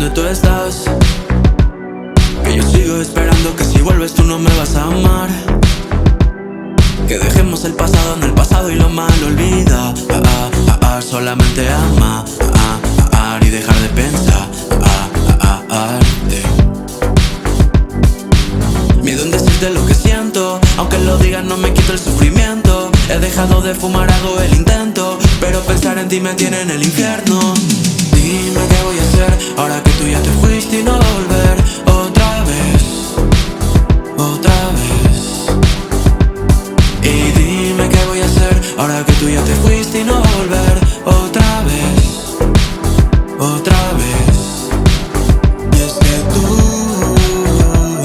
¿dónde tú estás? Que yo sigo esperando que si vuelves tú no me vas a amar. Que dejemos el pasado en el pasado y lo malo olvida. Solamente ama, y dejar de pensar. Miedo en decirte lo que siento, aunque lo digas no me quito el sufrimiento. He dejado de fumar, hago el intento, pero pensar en ti me tiene en el infierno. Dime qué voy a hacer ahora que tú ya te fuiste y no volver otra vez, otra vez. Y dime qué voy a hacer ahora que tú ya te fuiste y no volver otra vez, otra vez. Y es que tú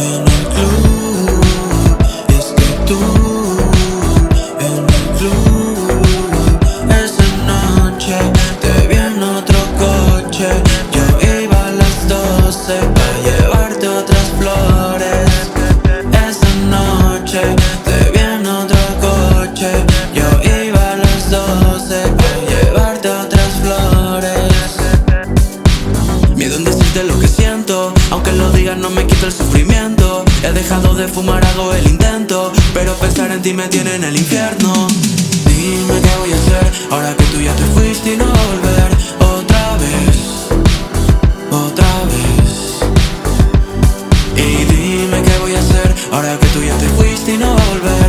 en el club, y es que tú en el club, esa noche te vi en otro coche. Yo iba a las 12 para llevarte otras flores. Esa noche te vi en otro coche. Yo iba a las 12 para llevarte otras flores. Miedo en decirte lo que siento, aunque lo digas no me quito el sufrimiento. He dejado de fumar, hago el intento, pero pensar en ti me tiene en el infierno. Dime qué voy a hacer ahora que tú ya te fuiste y no volver otra vez, otra vez. Y dime qué voy a hacer ahora que tú ya te fuiste y no volver